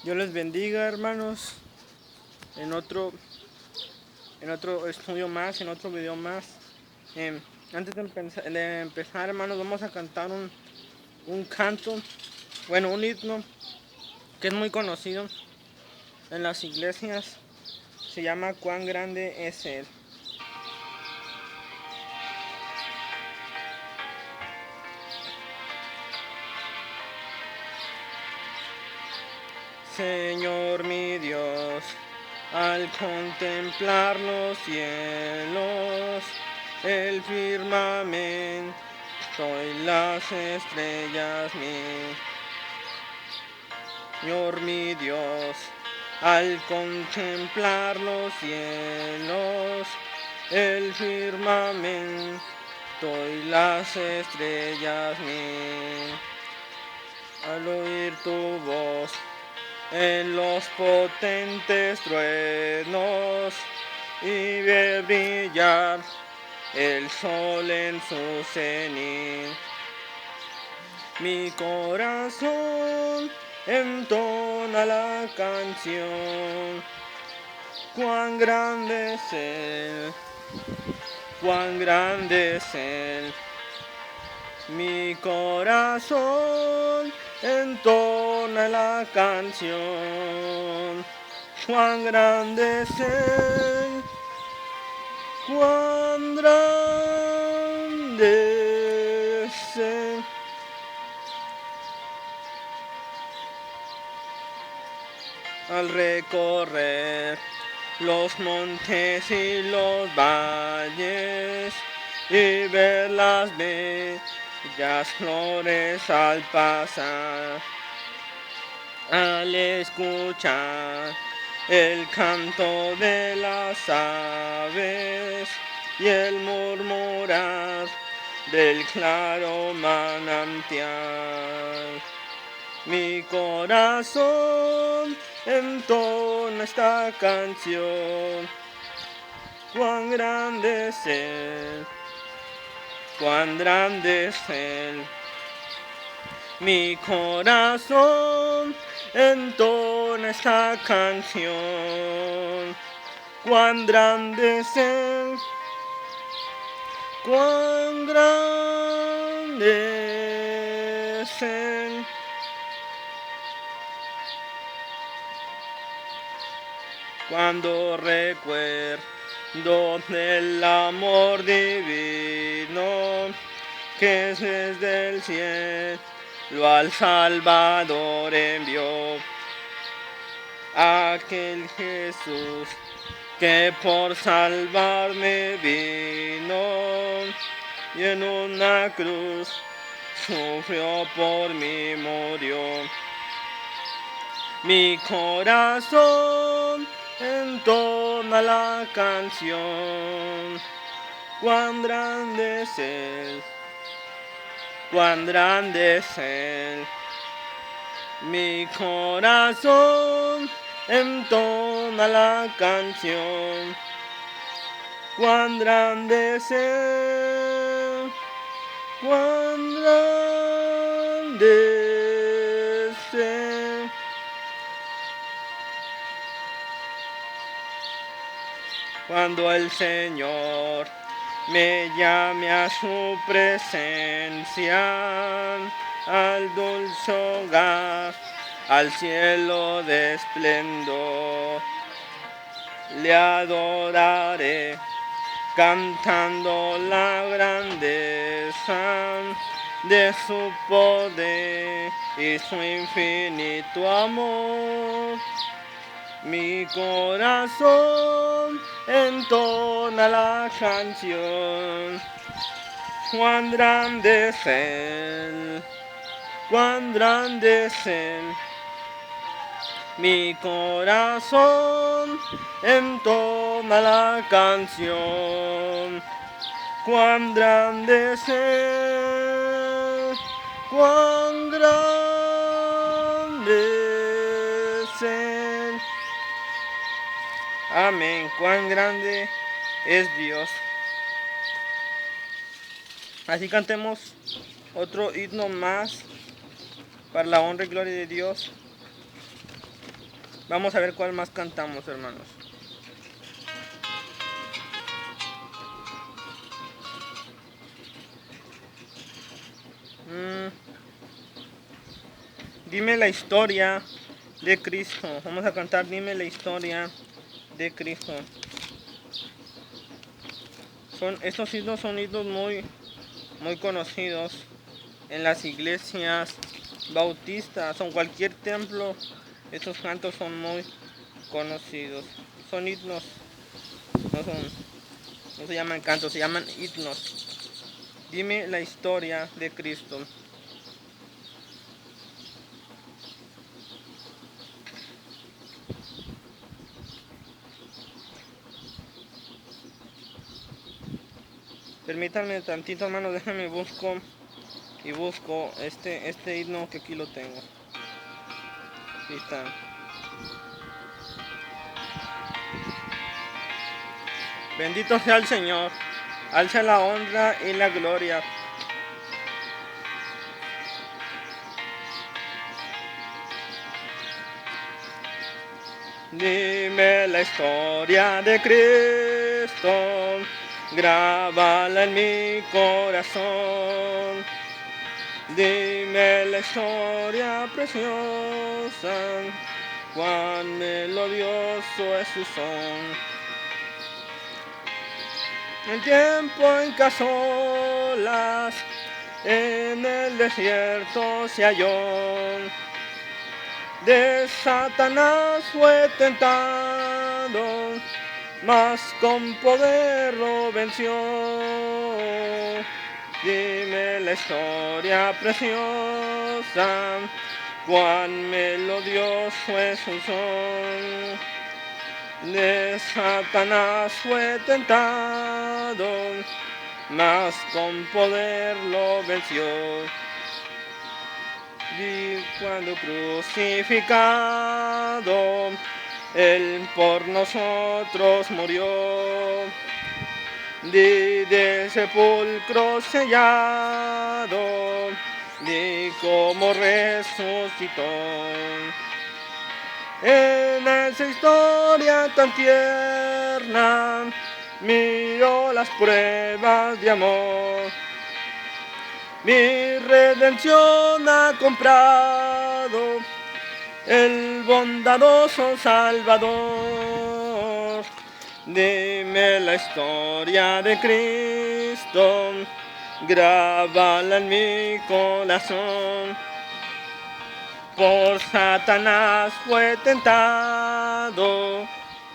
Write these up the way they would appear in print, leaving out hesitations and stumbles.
Dios les bendiga, hermanos, en otro estudio más, en otro video más. Antes de empezar, hermanos, vamos a cantar un canto, bueno, un himno que es muy conocido en las iglesias. Se llama "Cuán grande es Él". Señor mi Dios, al contemplar los cielos, el firmamento y las estrellas, Señor mi Dios, al contemplar los cielos, el firmamento y las estrellas, al oír tu voz en los potentes truenos y ver brillar el sol en su cenit, mi corazón entona la canción. Cuán grande es Él, cuán grande es Él. Mi corazón entona la canción. Cuán grande es Él, cuán grande es Él. Al recorrer los montes y los valles y ver las bellas flores al pasar, al escuchar el canto de las aves y el murmurar del claro manantial, mi corazón entona esta canción. Cuán grande es Él, cuán grande es Él. Mi corazón entona esta canción. Cuán grande es Él, cuán grande es Él. Cuando recuerdo del amor divino que desde el cielo al Salvador envió, aquel Jesús que por salvarme vino y en una cruz sufrió por mí, murió. Mi corazón entona la canción. Cuán grande es Él, cuán grande es Él. Mi corazón entona la canción. Cuán grande es Él, cuán grande es Él. Cuando el Señor me llame a su presencia, al dulce hogar, al cielo de esplendor, le adoraré cantando la grandeza de su poder y su infinito amor. Mi corazón entona la canción. Cuán grande es Él, cuán grande es Él. Mi corazón entona la canción. Cuán grande es Él, cuán grande es Él. Amén. Cuán grande es Dios. Así cantemos otro himno más para la honra y gloria de Dios. Vamos a ver cuál más cantamos, hermanos. Dime la historia de Cristo. Vamos a cantar Dime la historia de Cristo. Estos himnos son himnos muy conocidos en las iglesias bautistas o en cualquier templo. Estos cantos son muy conocidos. Son himnos, no se llaman cantos, se llaman himnos. Dime la historia de Cristo. Permítanme tantito, hermano, déjenme busco este himno que aquí lo tengo. Aquí está. Bendito sea el Señor, alza la honra y la gloria. Dime la historia de Cristo, grábala en mi corazón. Dime la historia preciosa, cuán melodioso es su son. El tiempo en que a solas en el desierto se halló, de Satanás fue tentado, mas con poder lo venció. Dime la historia preciosa, cuán melodioso es su son. De Satanás fue tentado, mas con poder lo venció. Y cuando crucificado, Él por nosotros murió. De sepulcro sellado, de cómo resucitó. En esa historia tan tierna, miro las pruebas de amor. Mi redención ha comprado el bondadoso Salvador. Dime la historia de Cristo, grábala en mi corazón. Por Satanás fue tentado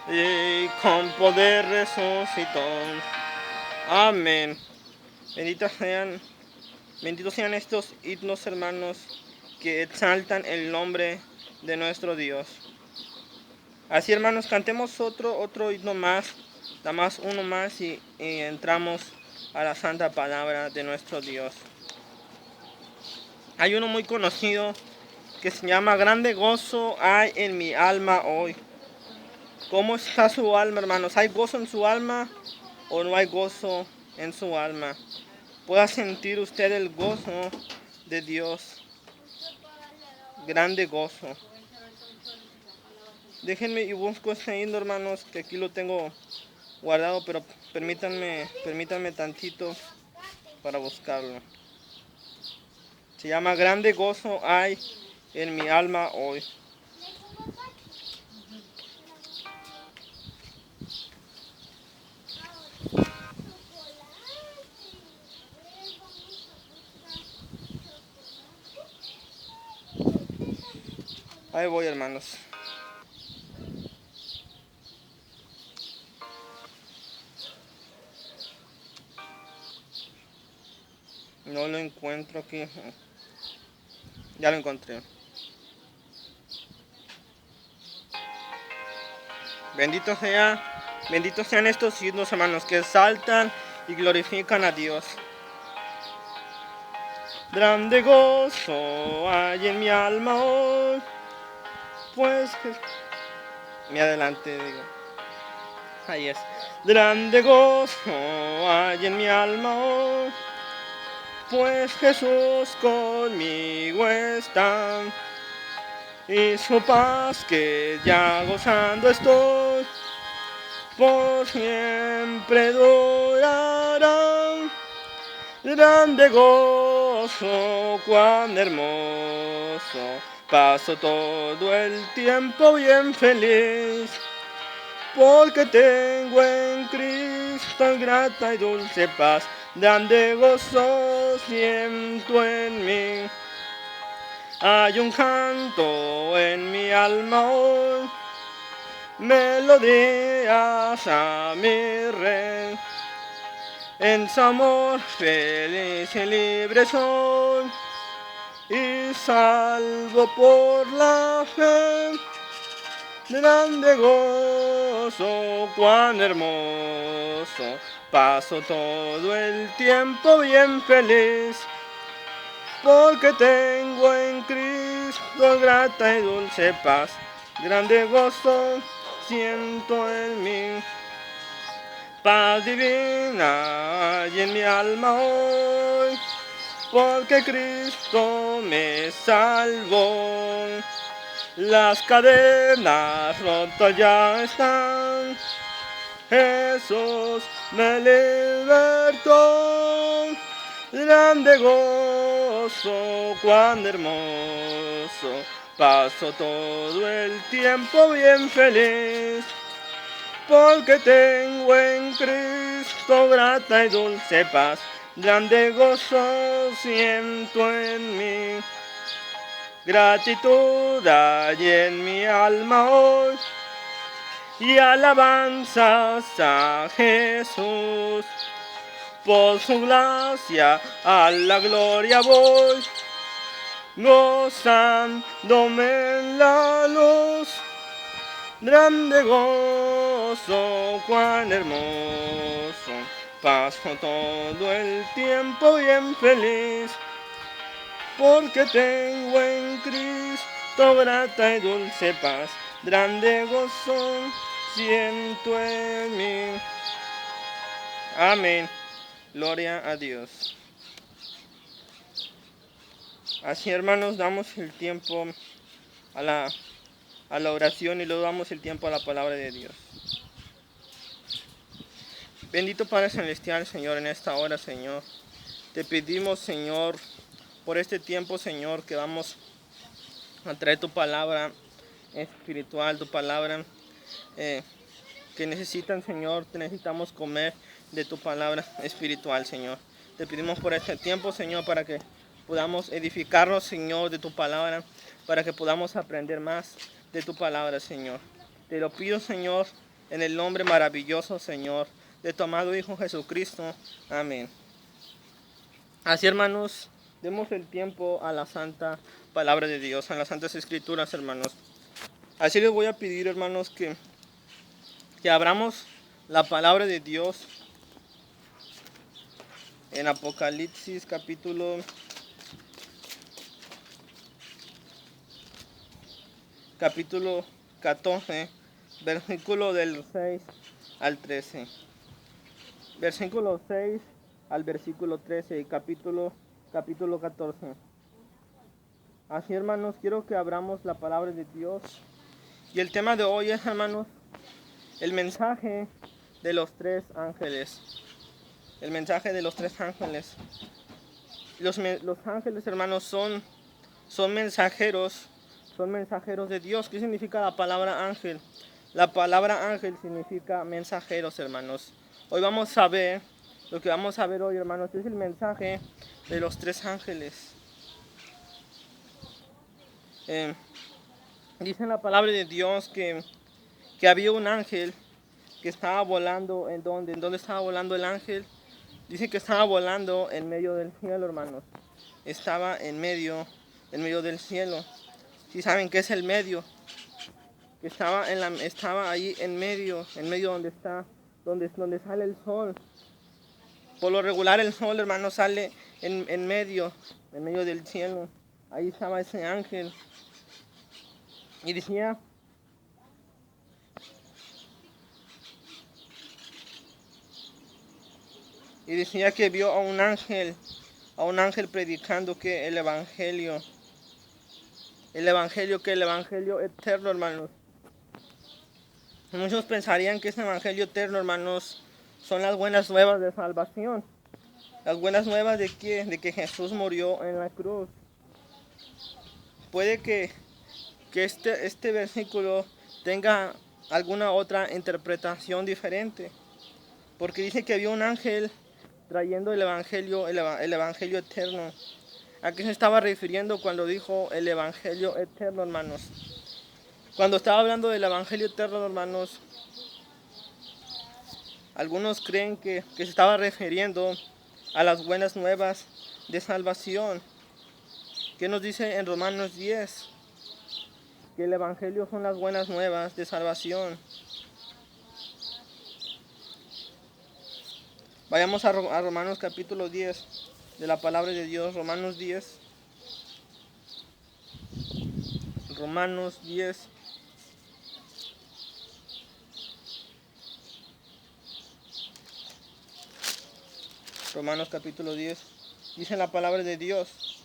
y con poder resucitó. Amén. Benditos sean estos himnos, hermanos, que exaltan el nombre de nuestro Dios. Así, hermanos, cantemos otro himno más, nada más uno más y entramos a la santa palabra de nuestro Dios. Hay uno muy conocido que se llama Grande gozo hay en mi alma hoy. ¿Cómo está su alma, hermanos? ¿Hay gozo en su alma o no hay gozo en su alma? Pueda sentir usted el gozo de Dios. Grande gozo. Déjenme y busco este himno, hermanos, que aquí lo tengo guardado, pero permítanme tantito para buscarlo. Se llama Grande gozo hay en mi alma hoy. Ahí voy, hermanos. No lo encuentro aquí. Ya lo encontré. Benditos sean estos himnos, hermanos, que exaltan y glorifican a Dios. Grande gozo hay en mi alma hoy, pues que... Mi adelante, digo. Ahí es. Grande gozo hay en mi alma hoy, pues Jesús conmigo está. y su paz que ya gozando estoy, por siempre durarán. Grande gozo, cuán hermoso, paso todo el tiempo bien feliz, porque tengo en Cristo grata y dulce paz, grande gozo siento en mí. Hay un canto en mi alma hoy, melodías a mi rey. En su amor feliz y libre soy, y salvo por la fe. Grande gozo, cuán hermoso, paso todo el tiempo bien feliz, porque tengo en Cristo grata y dulce paz. Grande gozo siento en mí, paz divina y en mi alma hoy, porque Cristo me salvó. Las cadenas rotas ya están, Jesús me libertó. Grande gozo, cuán hermoso, paso todo el tiempo bien feliz, porque tengo en Cristo grata y dulce paz. Grande gozo siento en mí, gratitud hay en mi alma hoy, y alabanzas a Jesús. Por su gracia a la gloria voy, gozándome en la luz. Grande gozo, cuán hermoso, paso todo el tiempo bien feliz, porque tengo en Cristo grata y dulce paz. Grande gozo siento en mí. Amén. Gloria a Dios. Así, hermanos, damos el tiempo a la oración y luego damos el tiempo a la palabra de Dios. Bendito Padre Celestial, Señor, en esta hora, Señor. Te pedimos, Señor, por este tiempo, Señor, que vamos a traer tu palabra espiritual, tu palabra que necesitan, Señor, necesitamos comer de tu palabra espiritual, Señor. Te pedimos por este tiempo, Señor, para que podamos edificarnos, Señor, de tu palabra, para que podamos aprender más de tu palabra, Señor. Te lo pido, Señor, en el nombre maravilloso, Señor, de tu amado Hijo Jesucristo. Amén. Así, hermanos, demos el tiempo a la santa palabra de Dios, a las santas escrituras, hermanos. Así les voy a pedir, hermanos, que abramos la palabra de Dios en Apocalipsis capítulo 14, versículo del 6 al 13. Versículo 6 al versículo 13 y capítulo 14. Así, hermanos, quiero que abramos la palabra de Dios. Y el tema de hoy es, hermanos, el mensaje de los tres ángeles. El mensaje de los tres ángeles. Los ángeles, hermanos, son mensajeros. Son mensajeros de Dios. ¿Qué significa la palabra ángel? La palabra ángel significa mensajeros, hermanos. Hoy vamos a ver, lo que vamos a ver hoy, hermanos, es el mensaje de los tres ángeles. Dice en la palabra de Dios que había un ángel que estaba volando. ¿En dónde estaba volando el ángel? Dice que estaba volando en medio del cielo, hermanos. Estaba en medio del cielo. Si saben qué es el medio, que estaba ahí en medio donde sale el sol. Por lo regular el sol, hermano, sale en medio del cielo. Ahí estaba ese ángel. Y decía que vio a un ángel predicando que el evangelio. el evangelio que el evangelio eterno, hermanos. Muchos pensarían que ese evangelio eterno, hermanos, son las buenas nuevas de salvación. Las buenas nuevas de que Jesús murió en la cruz. Puede que este versículo tenga alguna otra interpretación diferente. Porque dice que había un ángel trayendo el evangelio eterno. ¿A qué se estaba refiriendo cuando dijo el evangelio eterno, hermanos? Cuando estaba hablando del evangelio eterno, hermanos, algunos creen que se estaba refiriendo a las buenas nuevas de salvación. ¿Qué nos dice en Romanos 10? Que el evangelio son las buenas nuevas de salvación. Vayamos a Romanos capítulo 10 de la palabra de Dios. Romanos 10. Romanos 10. Romanos capítulo 10. Dice la palabra de Dios.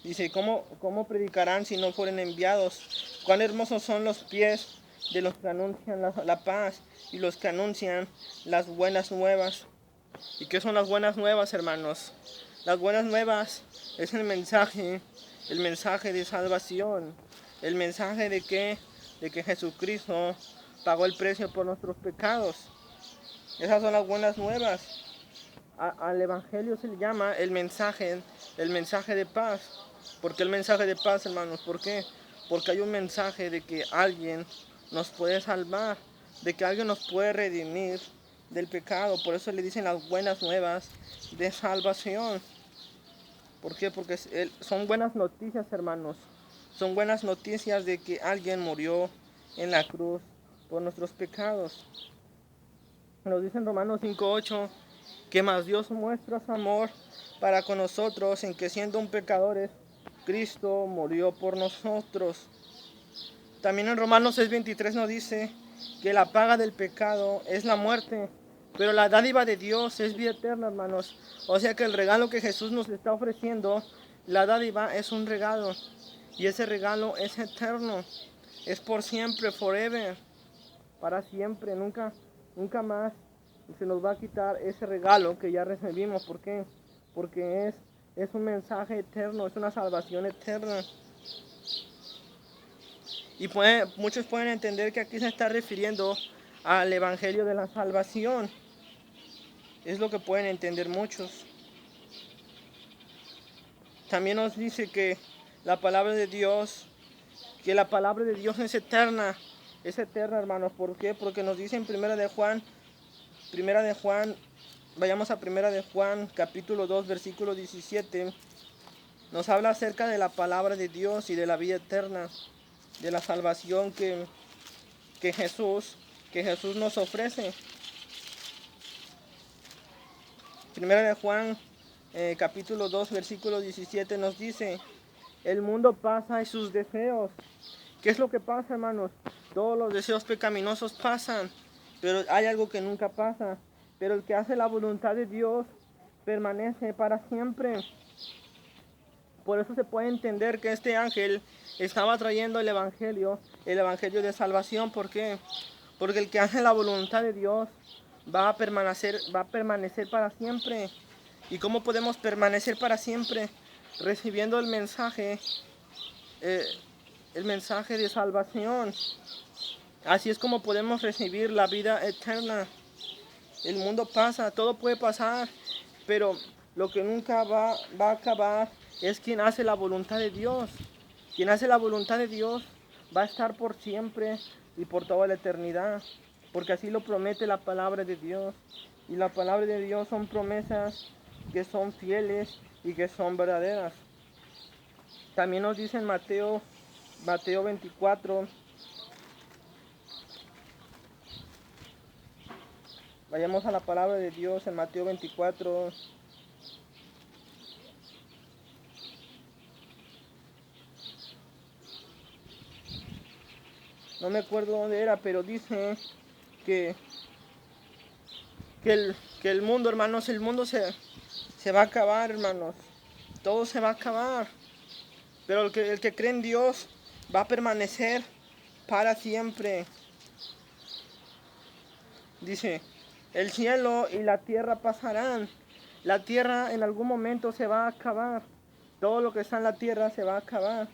Dice, ¿cómo predicarán si no fueren enviados? Cuán hermosos son los pies de los que anuncian la paz y los que anuncian las buenas nuevas. ¿Y qué son las buenas nuevas, hermanos? Las buenas nuevas es el mensaje de salvación, el mensaje de que Jesucristo pagó el precio por nuestros pecados. Esas son las buenas nuevas. Al evangelio se le llama el mensaje de paz. ¿Por qué el mensaje de paz, hermanos? ¿Por qué? Porque hay un mensaje de que alguien nos puede salvar, de que alguien nos puede redimir del pecado. Por eso le dicen las buenas nuevas de salvación. ¿Por qué? Porque son buenas noticias, hermanos. Son buenas noticias de que alguien murió en la cruz por nuestros pecados. Nos dice en Romanos 5:8 que más Dios muestra su amor para con nosotros en que siendo un pecadores, Cristo murió por nosotros. También en Romanos 6:23 nos dice que la paga del pecado es la muerte, pero la dádiva de Dios es vida eterna, hermanos. O sea que el regalo que Jesús nos está ofreciendo, la dádiva es un regalo, y ese regalo es eterno, es por siempre, forever, para siempre, nunca más se nos va a quitar ese regalo que ya recibimos. ¿Por qué? Porque es un mensaje eterno, es una salvación eterna. Y muchos pueden entender que aquí se está refiriendo al evangelio de la salvación. Es lo que pueden entender muchos. También nos dice que la palabra de Dios es eterna. Es eterna, hermanos. ¿Por qué? Porque nos dice en Primera de Juan, vayamos a Primera de Juan, capítulo 2, versículo 17. Nos habla acerca de la palabra de Dios y de la vida eterna, de la salvación que Jesús nos ofrece. Primera de Juan, capítulo 2, versículo 17 nos dice, el mundo pasa y sus deseos. ¿Qué es lo que pasa, hermanos? Todos los deseos pecaminosos pasan, pero hay algo que nunca pasa. Pero el que hace la voluntad de Dios permanece para siempre. Por eso se puede entender que este ángel estaba trayendo el evangelio de salvación. ¿Por qué? Porque el que hace la voluntad de Dios va a permanecer para siempre. ¿Y cómo podemos permanecer para siempre? Recibiendo el mensaje de salvación. Así es como podemos recibir la vida eterna. El mundo pasa, todo puede pasar, pero lo que nunca va a acabar es quien hace la voluntad de Dios. Quien hace la voluntad de Dios va a estar por siempre y por toda la eternidad, porque así lo promete la palabra de Dios. Y la palabra de Dios son promesas que son fieles y que son verdaderas. También nos dice en Mateo 24, vayamos a la palabra de Dios en Mateo 24. No me acuerdo dónde era, pero dice que el mundo, hermanos, el mundo se va a acabar, hermanos. Todo se va a acabar. Pero el que cree en Dios va a permanecer para siempre. Dice, el cielo y la tierra pasarán. La tierra en algún momento se va a acabar. Todo lo que está en la tierra se va a acabar.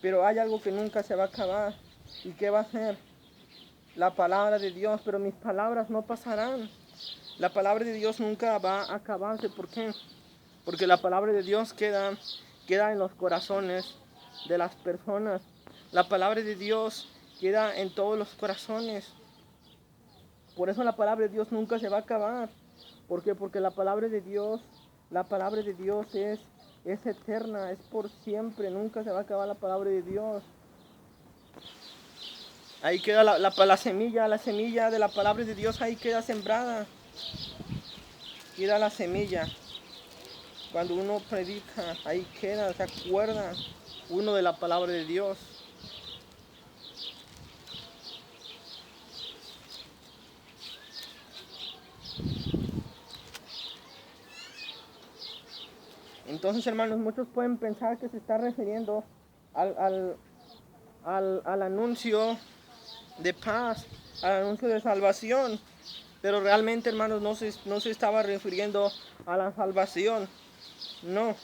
Pero hay algo que nunca se va a acabar. ¿Y qué va a ser? La palabra de Dios. Pero mis palabras no pasarán. La palabra de Dios nunca va a acabarse. ¿Por qué? Porque la palabra de Dios queda en los corazones de las personas. La palabra de Dios queda en todos los corazones. Por eso la palabra de Dios nunca se va a acabar. ¿Por qué? Porque la palabra de Dios es eterna, es por siempre. Nunca se va a acabar la palabra de Dios. Ahí queda la semilla de la palabra de Dios, ahí queda sembrada. Queda la semilla. Cuando uno predica, ahí queda, se acuerda uno de la palabra de Dios. Entonces, hermanos, muchos pueden pensar que se está refiriendo al anuncio de paz, al anuncio de salvación. Pero realmente, hermanos, no se estaba refiriendo a la salvación. No.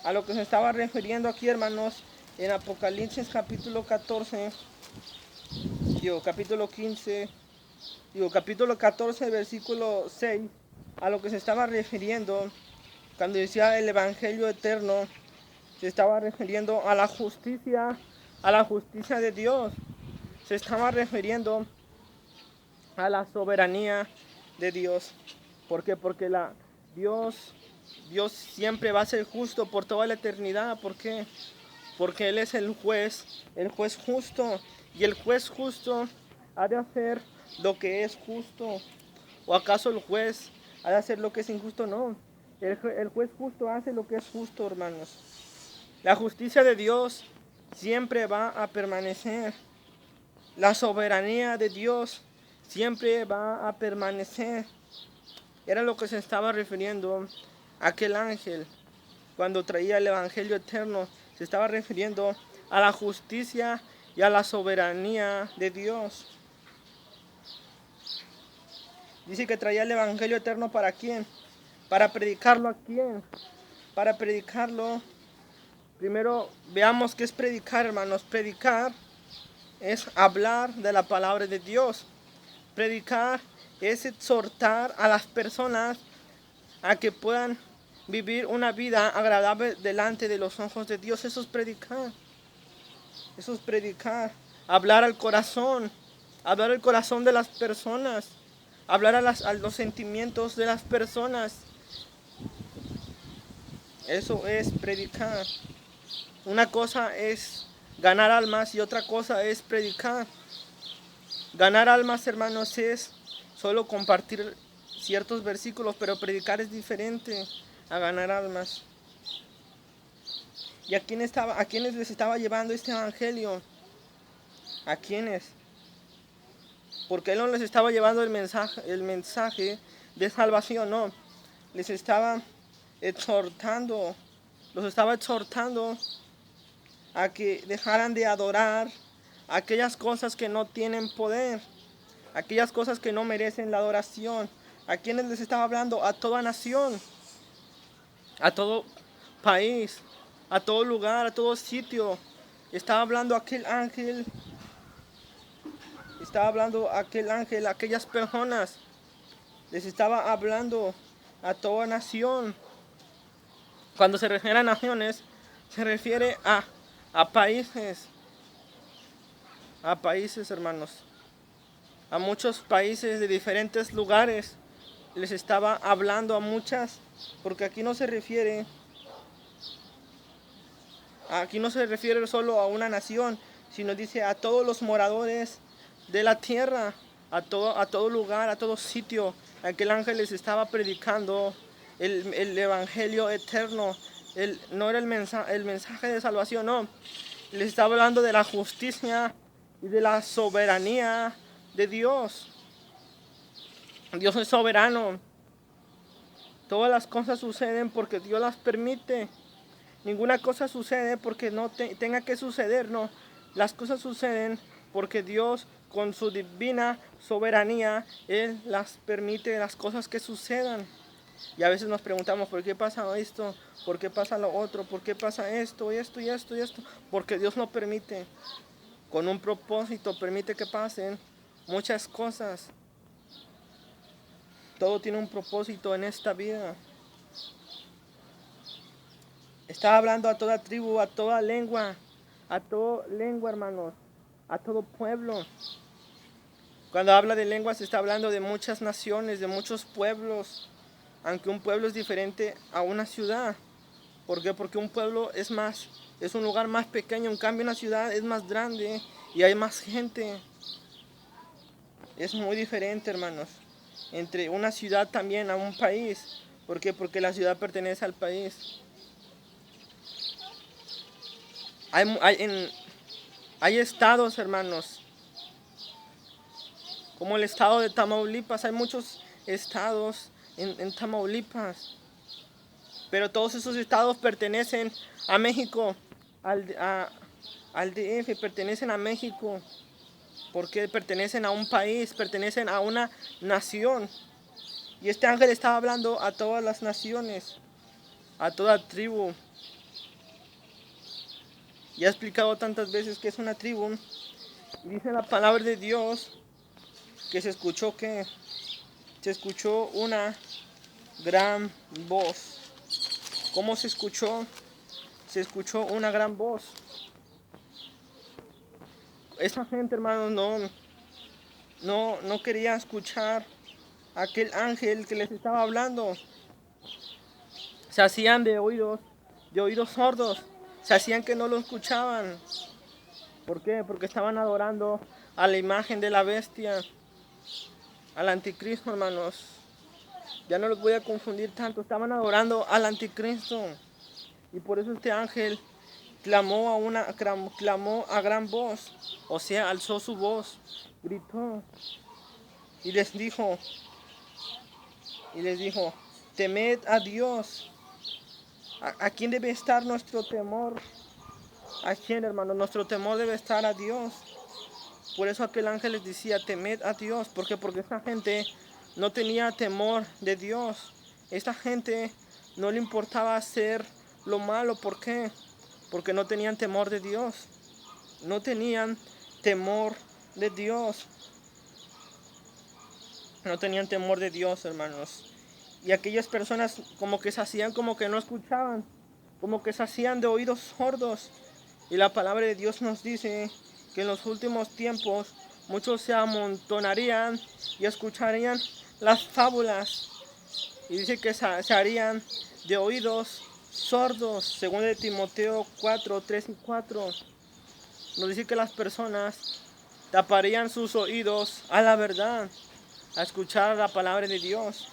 A lo que se estaba refiriendo aquí, hermanos, en Apocalipsis capítulo 14, capítulo 15, capítulo 14, versículo 6, a lo que se estaba refiriendo cuando decía el evangelio eterno, se estaba refiriendo a la justicia de Dios. Se estaba refiriendo a la soberanía de Dios. ¿Por qué? Porque Dios siempre va a ser justo por toda la eternidad. ¿Por qué? Porque Él es el juez justo. Y el juez justo ha de hacer lo que es justo. ¿O acaso el juez ha de hacer lo que es injusto? No. El juez justo hace lo que es justo, hermanos. La justicia de Dios siempre va a permanecer. La soberanía de Dios siempre va a permanecer. Era lo que se estaba refiriendo aquel ángel cuando traía el evangelio eterno. Se estaba refiriendo a la justicia y a la soberanía de Dios. Dice que traía el evangelio eterno, ¿para quién? Para predicarlo, ¿a quién? Para predicarlo. Primero veamos qué es predicar, hermanos. Predicar es hablar de la palabra de Dios. Predicar es exhortar a las personas a que puedan vivir una vida agradable delante de los ojos de Dios. Eso es predicar. Eso es predicar. Hablar al corazón de las personas. Hablar a los sentimientos de las personas. Eso es predicar. Una cosa es ganar almas y otra cosa es predicar. Ganar almas, hermanos, es solo compartir ciertos versículos, pero predicar es diferente a ganar almas. ¿Y a quiénes les estaba llevando este evangelio? ¿A quiénes? Porque Él no les estaba llevando el mensaje de salvación, no. Les estaba exhortando, los estaba exhortando a que dejaran de adorar aquellas cosas que no tienen poder, aquellas cosas que no merecen la adoración. ¿A quiénes les estaba hablando? A toda nación, a todo país, a todo lugar, a todo sitio. Estaba hablando aquel ángel, a aquellas personas. Les estaba hablando a toda nación. Cuando se refiere a naciones, se refiere a países. A países, hermanos. A muchos países de diferentes lugares. Les estaba hablando a muchas. Porque aquí no se refiere solo a una nación, sino dice a todos los moradores de la tierra, a todo lugar, a todo sitio. Aquel ángel les estaba predicando el evangelio eterno. No era el mensaje de salvación, no. Les estaba hablando de la justicia y de la soberanía de Dios. Dios es soberano. Todas las cosas suceden porque Dios las permite. ninguna cosa sucede porque no tenga que suceder, no. Las cosas suceden porque Dios con su divina soberanía, Él las permite las cosas que sucedan. Y a veces nos preguntamos, ¿por qué pasa esto? ¿Por qué pasa lo otro? ¿Por qué pasa esto, esto y esto y esto? Porque Dios lo permite. Con un propósito permite que pasen muchas cosas. Todo tiene un propósito en esta vida. Está hablando a toda tribu, a toda lengua, hermanos, a todo pueblo. Cuando habla de lenguas está hablando de muchas naciones, de muchos pueblos, aunque un pueblo es diferente a una ciudad. ¿Por qué? Porque un pueblo es un lugar más pequeño, en cambio una ciudad es más grande y hay más gente. Es muy diferente, hermanos, entre una ciudad también a un país. ¿Por qué? Porque la ciudad pertenece al país. Hay estados, hermanos, como el estado de Tamaulipas. Hay muchos estados en Tamaulipas, pero todos esos estados pertenecen a México, al DF, pertenecen a México, porque pertenecen a un país, pertenecen a una nación. Y este ángel estaba hablando a todas las naciones, a toda tribu. Ya he explicado tantas veces que es una tribu. Y dice la palabra de Dios que se escuchó una gran voz. ¿Cómo se escuchó? Se escuchó una gran voz. Esa gente, hermanos, no quería escuchar a aquel ángel que les estaba hablando. Se hacían de oídos sordos. Se hacían que no lo escuchaban. ¿Por qué? Porque estaban adorando a la imagen de la bestia, al anticristo, hermanos. Ya no los voy a confundir tanto. Estaban adorando al anticristo. Y por eso este ángel clamó a gran voz. O sea, alzó su voz, gritó y les dijo, temed a Dios. ¿A quién debe estar nuestro temor? ¿A quién, hermano? Nuestro temor debe estar a Dios. Por eso aquel ángel les decía, temed a Dios. ¿Por qué? Porque esta gente no tenía temor de Dios. Esta gente no le importaba hacer lo malo. ¿Por qué? Porque no tenían temor de Dios. No tenían temor de Dios. No tenían temor de Dios, hermanos. Y aquellas personas como que se hacían como que no escuchaban. Como que se hacían de oídos sordos. Y la palabra de Dios nos dice que en los últimos tiempos muchos se amontonarían y escucharían las fábulas. Y dice que se harían de oídos sordos, según de Timoteo 4, 3 y 4. Nos dice que las personas taparían sus oídos a la verdad, a escuchar la palabra de Dios.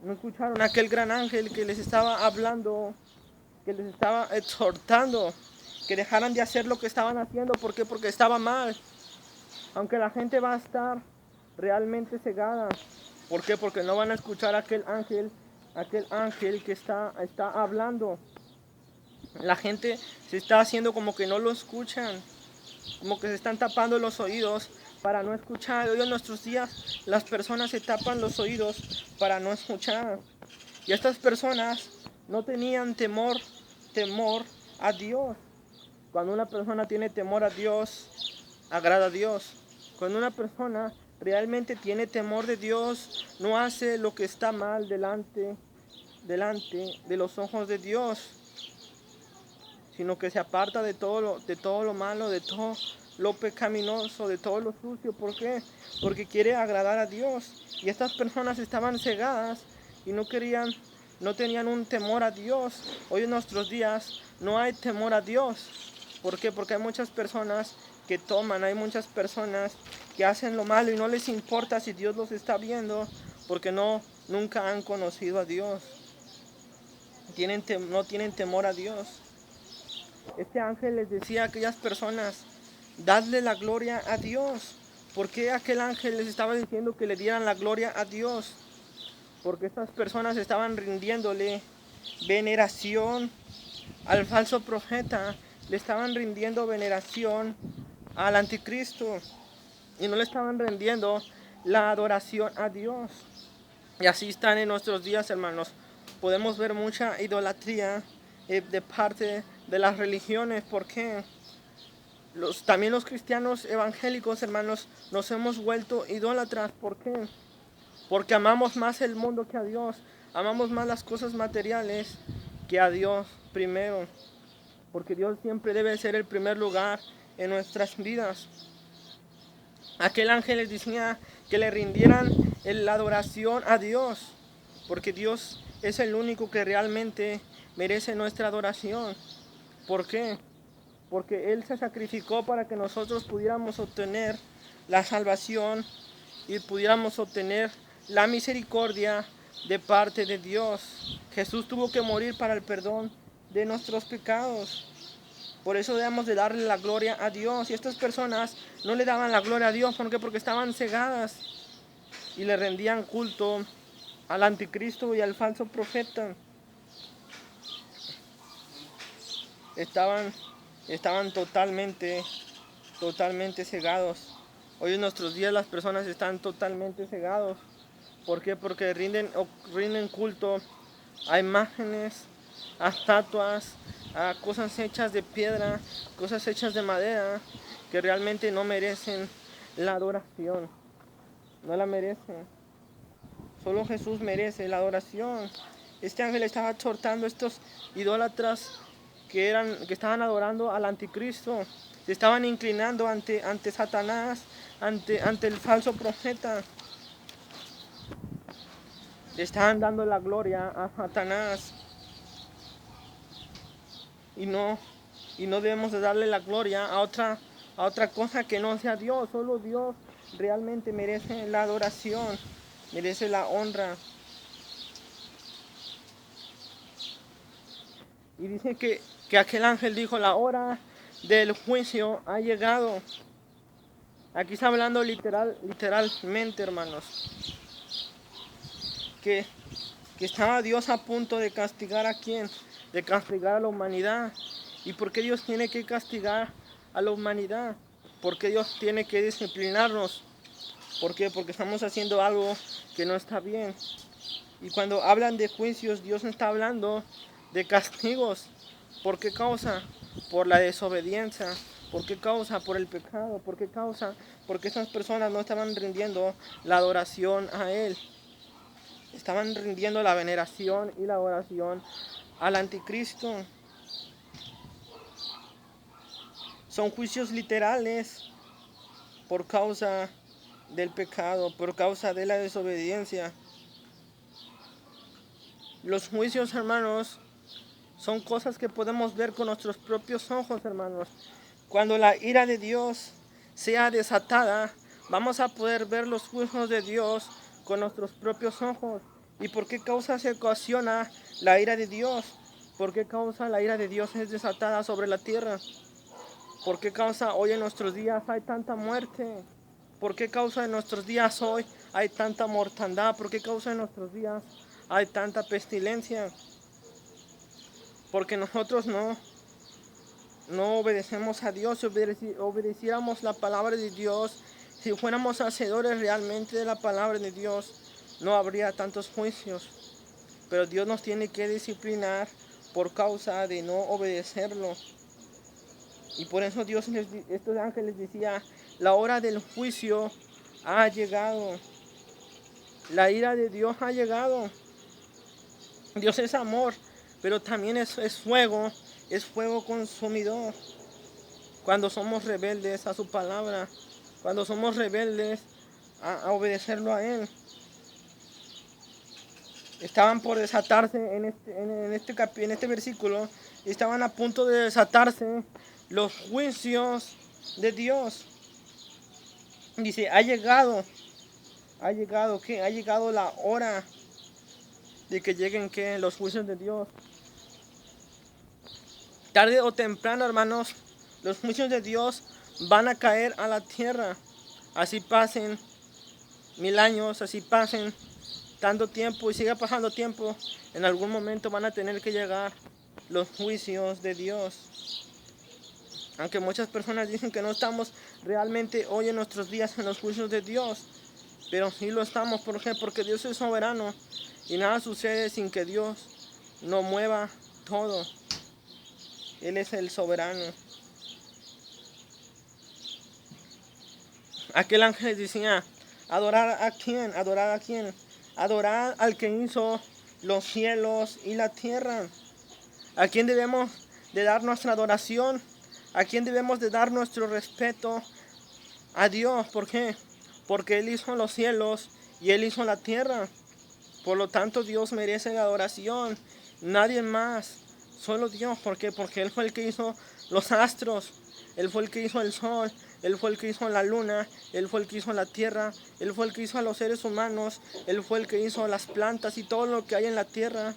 No escucharon a aquel gran ángel que les estaba hablando, que les estaba exhortando, que dejaran de hacer lo que estaban haciendo. ¿Por qué? Porque estaba mal. Aunque la gente va a estar realmente cegada. ¿Por qué? Porque no van a escuchar a aquel ángel que está hablando. La gente se está haciendo como que no lo escuchan, como que se están tapando los oídos para no escuchar. Hoy en nuestros días las personas se tapan los oídos para no escuchar. Y estas personas no tenían temor a Dios. Cuando una persona tiene temor a Dios, agrada a Dios. Cuando una persona realmente tiene temor de Dios, no hace lo que está mal delante de los ojos de Dios, sino que se aparta de todo lo malo, de todo lo pecaminoso, de todo lo sucio. ¿Por qué? Porque quiere agradar a Dios. Y estas personas estaban cegadas y no tenían un temor a Dios. Hoy en nuestros días no hay temor a Dios. ¿Por qué? Porque hay muchas personas que toman, hay muchas personas que hacen lo malo y no les importa si Dios los está viendo, porque nunca han conocido a Dios. No tienen temor a Dios. Este ángel les decía a aquellas personas, dadle la gloria a Dios. ¿Por qué aquel ángel les estaba diciendo que le dieran la gloria a Dios? Porque estas personas estaban rindiéndole veneración al falso profeta, le estaban rindiendo veneración al anticristo y no le estaban rendiendo la adoración a Dios. Y así están en nuestros días, hermanos. Podemos ver mucha idolatría de parte de las religiones. ¿Por qué? También los cristianos evangélicos, hermanos, nos hemos vuelto idólatras. ¿Por qué? Porque amamos más el mundo que a Dios. Amamos más las cosas materiales que a Dios primero. Porque Dios siempre debe ser el primer lugar en nuestras vidas. Aquel ángel les decía que le rindieran la adoración a Dios. Porque Dios es el único que realmente merece nuestra adoración. ¿Por qué? Porque Él se sacrificó para que nosotros pudiéramos obtener la salvación y pudiéramos obtener la misericordia de parte de Dios. Jesús tuvo que morir para el perdón de nuestros pecados. Por eso debemos de darle la gloria a Dios. Y estas personas no le daban la gloria a Dios. ¿Por qué? Porque estaban cegadas y le rendían culto al anticristo y al falso profeta. Estaban totalmente cegados. Hoy en nuestros días las personas están totalmente cegados. ¿Por qué? Porque rinden culto a imágenes, a estatuas, a cosas hechas de piedra, cosas hechas de madera, que realmente no merecen la adoración. No la merecen. Solo Jesús merece la adoración. Este ángel estaba exhortando a estos idólatras que estaban adorando al anticristo. Se estaban inclinando ante Satanás, ante el falso profeta. Le estaban dando la gloria a Satanás. Y no debemos de darle la gloria a otra cosa que no sea Dios. Solo Dios realmente merece la adoración, merece la honra. Y dice que aquel ángel dijo: la hora del juicio ha llegado. Aquí está hablando literalmente, hermanos, que estaba Dios a punto de castigar a quién, de castigar a la humanidad. ¿Y por qué Dios tiene que castigar a la humanidad? ¿Por qué Dios tiene que disciplinarnos? ¿Por qué? Porque estamos haciendo algo que no está bien. Y cuando hablan de juicios, Dios no está hablando de castigos. ¿Por qué causa? Por la desobediencia. ¿Por qué causa? Por el pecado. ¿Por qué causa? Porque esas personas no estaban rindiendo la adoración a Él. Estaban rindiendo la veneración y la adoración al anticristo. Son juicios literales por causa del pecado, por causa de la desobediencia. Los juicios, hermanos, son cosas que podemos ver con nuestros propios ojos, hermanos. Cuando la ira de Dios sea desatada, vamos a poder ver los juicios de Dios con nuestros propios ojos. ¿Y por qué causa se ocasiona la ira de Dios? ¿Por qué causa la ira de Dios es desatada sobre la tierra? ¿Por qué causa hoy en nuestros días hay tanta muerte? ¿Por qué causa en nuestros días hoy hay tanta mortandad? ¿Por qué causa en nuestros días hay tanta pestilencia? Porque nosotros no obedecemos a Dios. Si obedeciéramos la palabra de Dios, si fuéramos hacedores realmente de la palabra de Dios, no habría tantos juicios. Pero Dios nos tiene que disciplinar por causa de no obedecerlo. Y por eso estos ángeles decía: la hora del juicio ha llegado. La ira de Dios ha llegado. Dios es amor, pero también es fuego consumidor. Cuando somos rebeldes a su palabra, cuando somos rebeldes a obedecerlo a Él. Estaban por desatarse en este versículo, estaban a punto de desatarse los juicios de Dios. Dice: ha llegado ¿qué? Ha llegado la hora de que lleguen, ¿qué? Los juicios de Dios. Tarde o temprano, hermanos, los juicios de Dios van a caer a la tierra. Así pasen 1000 años, así pasen tanto tiempo y siga pasando tiempo, en algún momento van a tener que llegar. los juicios de Dios. Aunque muchas personas dicen que no estamos realmente hoy en nuestros días en los juicios de Dios, pero sí lo estamos. ¿Por qué? Porque Dios es soberano y nada sucede sin que Dios no mueva todo. Él es el soberano. Aquel ángel decía, ¿adorar a quién? ¿Adorar a quién? Adorar al que hizo los cielos y la tierra. ¿A quién debemos de dar nuestra adoración? ¿A quién debemos de dar nuestro respeto? A Dios. ¿Por qué? Porque Él hizo los cielos y Él hizo la tierra. Por lo tanto, Dios merece la adoración. Nadie más. Solo Dios. ¿Por qué? Porque Él fue el que hizo los astros. Él fue el que hizo el sol. Él fue el que hizo la luna. Él fue el que hizo la tierra. Él fue el que hizo a los seres humanos. Él fue el que hizo las plantas y todo lo que hay en la tierra.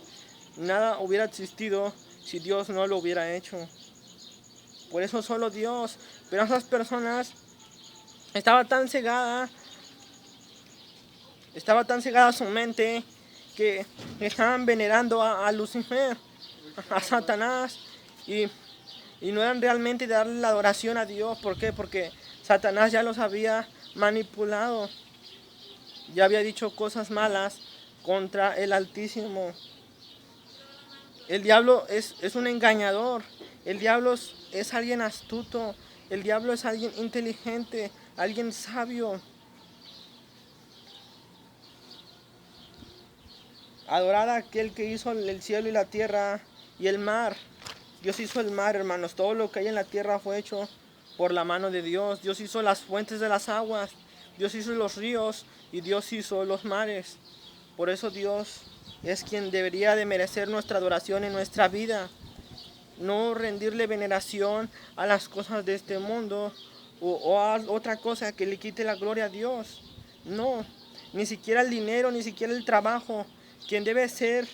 Nada hubiera existido si Dios no lo hubiera hecho. Por eso solo Dios. Pero esas personas estaba tan cegada su mente que estaban venerando a Lucifer, a Satanás, y no eran realmente de darle la adoración a Dios. ¿Por qué? Porque Satanás ya los había manipulado, ya había dicho cosas malas contra el Altísimo. El diablo es un engañador, el diablo es alguien astuto, el diablo es alguien inteligente, alguien sabio. Adorar a aquel que hizo el cielo y la tierra y el mar. Dios hizo el mar, hermanos. Todo lo que hay en la tierra fue hecho por la mano de Dios. Dios hizo las fuentes de las aguas. Dios hizo los ríos y Dios hizo los mares. Por eso Dios es quien debería de merecer nuestra adoración en nuestra vida. No rendirle veneración a las cosas de este mundo o a otra cosa que le quite la gloria a Dios. No, ni siquiera el dinero, ni siquiera el trabajo. Quien debe ser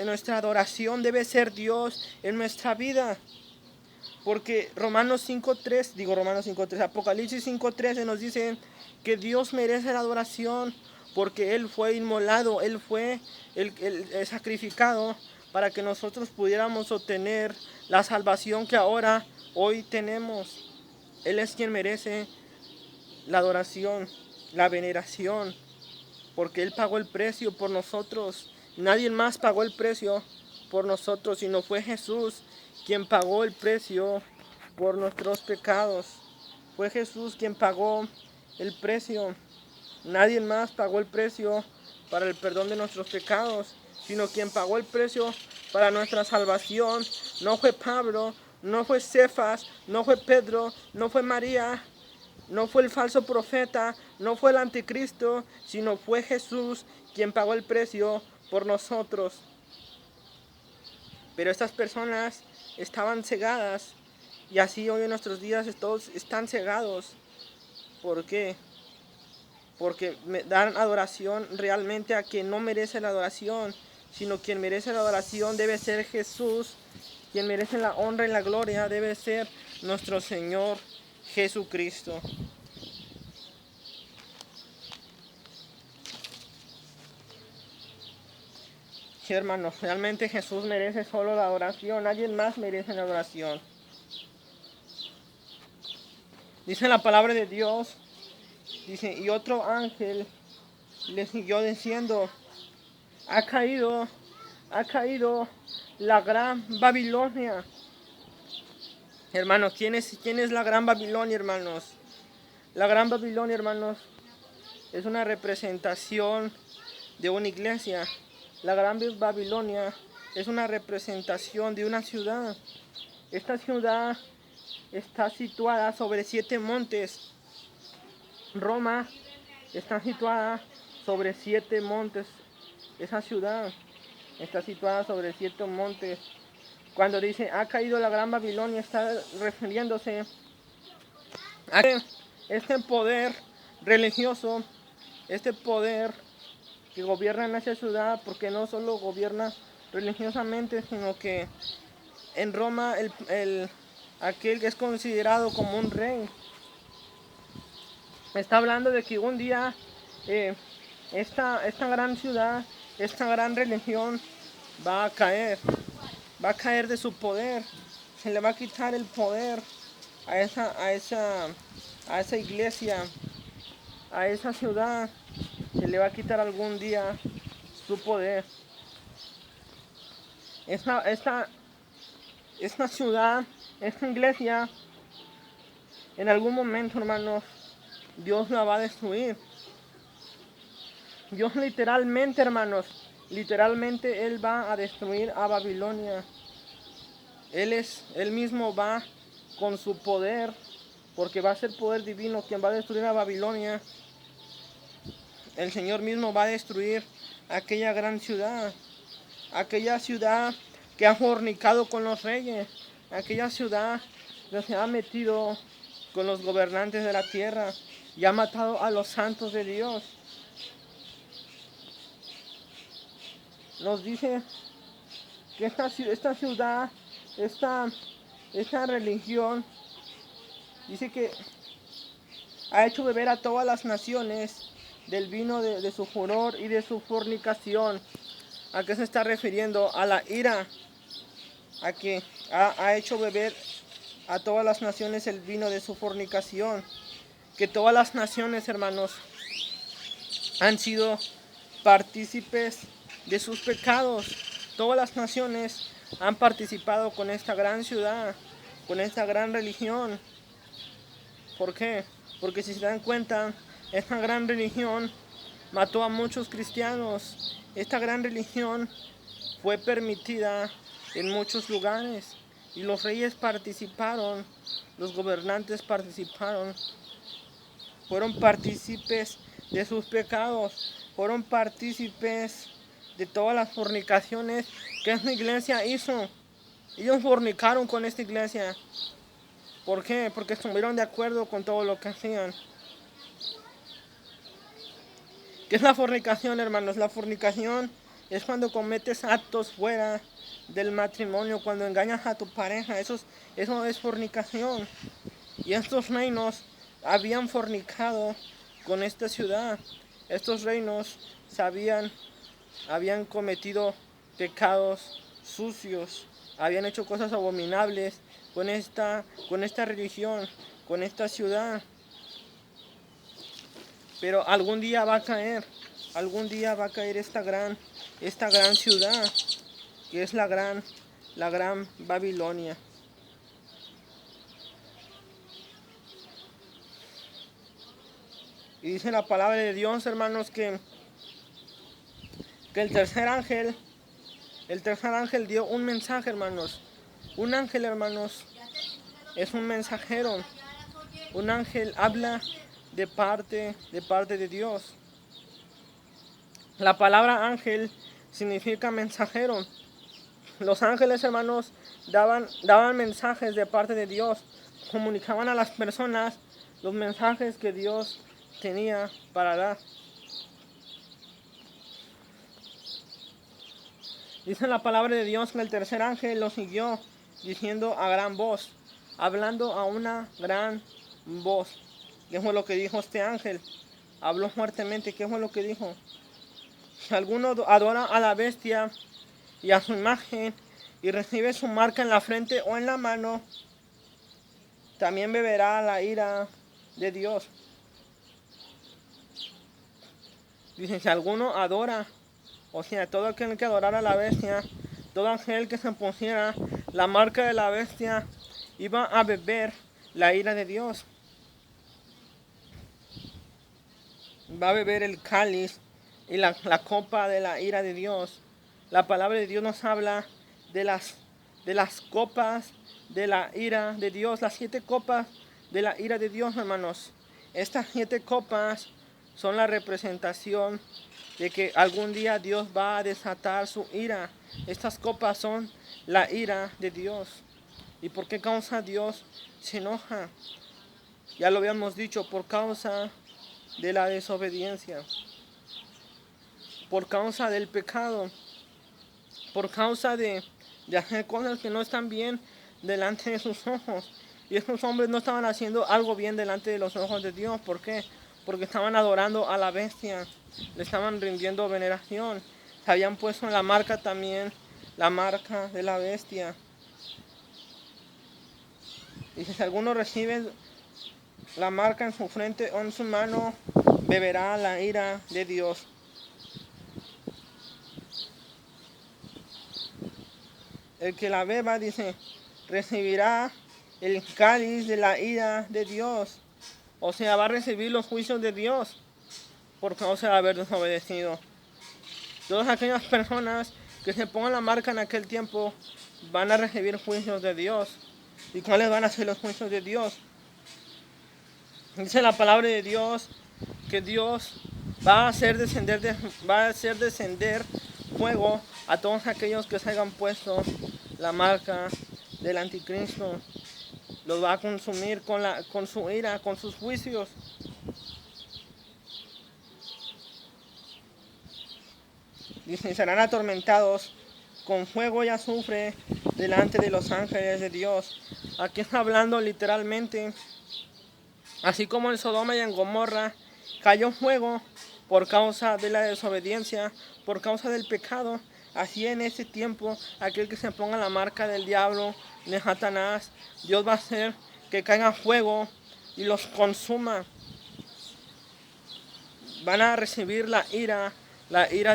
nuestra adoración debe ser Dios en nuestra vida. Porque Romanos 5.3, Apocalipsis 5.13 nos dice que Dios merece la adoración porque Él fue inmolado, Él fue el sacrificado para que nosotros pudiéramos obtener la salvación que hoy tenemos. Él es quien merece la adoración, la veneración, porque Él pagó el precio por nosotros. Nadie más pagó el precio por nosotros, sino fue Jesús quien pagó el precio por nuestros pecados. Fue Jesús quien pagó el precio. Nadie más pagó el precio para el perdón de nuestros pecados, sino quien pagó el precio para nuestra salvación. No fue Pablo, no fue Cefas, no fue Pedro, no fue María, no fue el falso profeta, no fue el anticristo, sino fue Jesús quien pagó el precio por nosotros. Pero estas personas estaban cegadas y así hoy en nuestros días todos están cegados. ¿Por qué? Porque dan adoración realmente a quien no merece la adoración, sino quien merece la adoración debe ser Jesús. Quien merece la honra y la gloria debe ser nuestro Señor Jesucristo. Sí, hermanos, realmente Jesús merece solo la adoración, nadie más merece la adoración. Dice la palabra de Dios, dice, y otro ángel le siguió diciendo, ha caído la gran Babilonia. Hermanos, ¿quién es la gran Babilonia, hermanos? La gran Babilonia, hermanos, es una representación de una iglesia. La gran Babilonia es una representación de una ciudad. Esta ciudad está situada sobre 7 montes. Roma está situada sobre 7 montes. Esa ciudad está situada sobre 7 montes. Cuando dice, ha caído la gran Babilonia, está refiriéndose a este poder religioso, este poder que gobierna en esa ciudad, porque no solo gobierna religiosamente, sino que en Roma aquel que es considerado como un rey está hablando de que un día esta gran ciudad, esta gran religión va a caer. va a caer de su poder. Se le va a quitar el poder a esa iglesia, a esa ciudad. Se le va a quitar algún día su poder. Esta ciudad, esta iglesia, en algún momento, hermanos, Dios la va a destruir. Dios literalmente, hermanos, literalmente Él va a destruir a Babilonia. Él mismo va con su poder, porque va a ser poder divino quien va a destruir a Babilonia. El Señor mismo va a destruir aquella gran ciudad, aquella ciudad que ha fornicado con los reyes, aquella ciudad que se ha metido con los gobernantes de la tierra y ha matado a los santos de Dios. Nos dice que esta ciudad, esta religión, dice que ha hecho beber a todas las naciones del vino de su furor y de su fornicación. ¿A qué se está refiriendo? A la ira, a que ha hecho beber a todas las naciones el vino de su fornicación. Que todas las naciones, hermanos, han sido partícipes de sus pecados. Todas las naciones han participado con esta gran ciudad, con esta gran religión. ¿Por qué? Porque si se dan cuenta, esta gran religión mató a muchos cristianos. Esta gran religión fue permitida en muchos lugares y los reyes participaron, los gobernantes participaron, fueron partícipes de sus pecados, fueron partícipes de todas las fornicaciones que esta iglesia hizo. Ellos fornicaron con esta iglesia. ¿Por qué? Porque estuvieron de acuerdo con todo lo que hacían. ¿Qué es la fornicación, hermanos? La fornicación es cuando cometes actos fuera del matrimonio, cuando engañas a tu pareja. Eso es fornicación. Y estos reinos habían fornicado con esta ciudad. Estos reinos habían cometido pecados sucios, habían hecho cosas abominables con esta religión, con esta ciudad. Pero algún día va a caer esta gran ciudad, que es la gran Babilonia. Y dice la palabra de Dios, hermanos, que el tercer ángel dio un mensaje, hermanos. Un ángel, hermanos, es un mensajero. Un ángel habla de parte de Dios. La palabra ángel significa mensajero. Los ángeles, hermanos, daban mensajes de parte de Dios. Comunicaban a las personas los mensajes que Dios tenía para dar. Dice la palabra de Dios que el tercer ángel lo siguió diciendo a gran voz, hablando a una gran voz. ¿Qué fue lo que dijo este ángel? Habló fuertemente. ¿Qué fue lo que dijo? Si alguno adora a la bestia y a su imagen y recibe su marca en la frente o en la mano, también beberá la ira de Dios. Dice, si alguno adora, o sea, todo aquel que adorara a la bestia, todo aquel que se pusiera la marca de la bestia, iba a beber la ira de Dios. Va a beber el cáliz y la copa de la ira de Dios. La palabra de Dios nos habla de las copas de la ira de Dios, las 7 copas de la ira de Dios, hermanos. Estas 7 copas son la representación de que algún día Dios va a desatar su ira. Estas copas son la ira de Dios. ¿Y por qué causa Dios se enoja? Ya lo habíamos dicho, por causa de la desobediencia, por causa del pecado, por causa de hacer cosas que no están bien delante de sus ojos. Y estos hombres no estaban haciendo algo bien delante de los ojos de Dios. ¿Por qué? Porque estaban adorando a la bestia, le estaban rindiendo veneración, se habían puesto en la marca también la marca de la bestia. Dice, si alguno recibe la marca en su frente o en su mano, beberá la ira de Dios. El que la beba, dice, recibirá el cáliz de la ira de Dios. O sea, va a recibir los juicios de Dios por causa de haber desobedecido. Todas aquellas personas que se pongan la marca en aquel tiempo van a recibir juicios de Dios. ¿Y cuáles van a ser los juicios de Dios? Dice la palabra de Dios que Dios va a hacer descender fuego a todos aquellos que se hayan puesto la marca del anticristo. Los va a consumir con su ira, con sus juicios. Dice, serán atormentados con fuego y azufre delante de los ángeles de Dios. Aquí está hablando literalmente, así como en Sodoma y en Gomorra cayó fuego por causa de la desobediencia, por causa del pecado. Así en ese tiempo, aquel que se ponga la marca del diablo, de Satanás, Dios va a hacer que caiga fuego y los consuma. Van a recibir la ira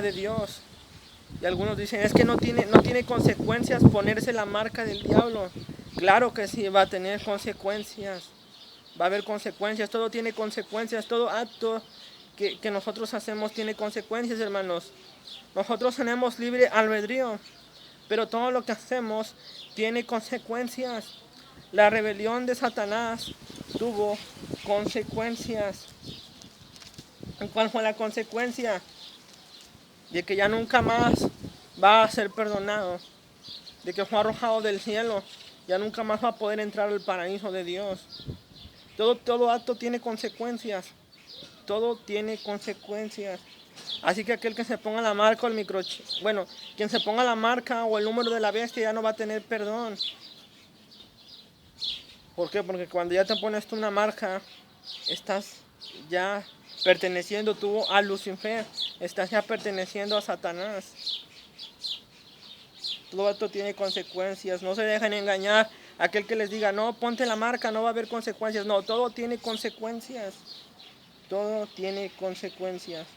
de Dios. Y algunos dicen, es que no tiene consecuencias ponerse la marca del diablo. Claro que sí, va a tener consecuencias. Va a haber consecuencias, todo tiene consecuencias, todo acto que nosotros hacemos tiene consecuencias, hermanos. Nosotros tenemos libre albedrío, pero todo lo que hacemos tiene consecuencias. La rebelión de Satanás tuvo consecuencias. ¿Cuál fue la consecuencia? De que ya nunca más va a ser perdonado, de que fue arrojado del cielo, ya nunca más va a poder entrar al paraíso de Dios. Todo acto tiene consecuencias, todo tiene consecuencias. Así que aquel que se ponga la marca o el microchip, bueno, quien se ponga la marca o el número de la bestia ya no va a tener perdón. ¿Por qué? Porque cuando ya te pones tú una marca, estás ya perteneciendo tú a Lucifer, estás ya perteneciendo a Satanás. Todo esto tiene consecuencias, no se dejen engañar. Aquel que les diga, no, ponte la marca, no va a haber consecuencias. No, todo tiene consecuencias. Todo tiene consecuencias.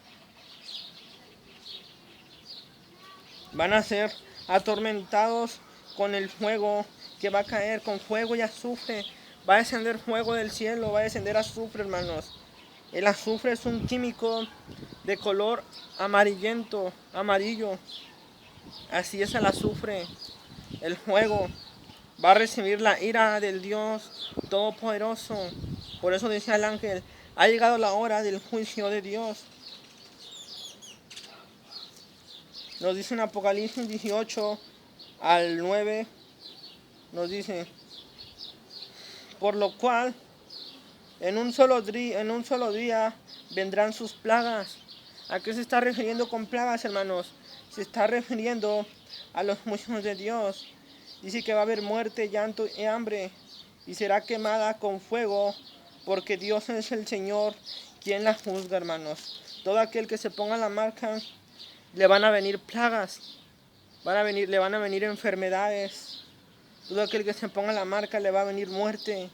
Van a ser atormentados con el fuego que va a caer, con fuego y azufre. Va a descender fuego del cielo, va a descender azufre, hermanos. El azufre es un químico de color amarillento, amarillo. Así es el azufre. El fuego va a recibir la ira del Dios Todopoderoso. Por eso dice el ángel, ha llegado la hora del juicio de Dios. Nos dice en Apocalipsis 18 al 9, nos dice, por lo cual en un solo día vendrán sus plagas. ¿A qué se está refiriendo con plagas, hermanos? Se está refiriendo a los juicios de Dios. Dice que va a haber muerte, llanto y hambre, y será quemada con fuego, porque Dios es el Señor quien la juzga, hermanos. Todo aquel que se ponga la marca, le van a venir plagas, le van a venir enfermedades. Todo aquel que se ponga la marca, le va a venir muerte,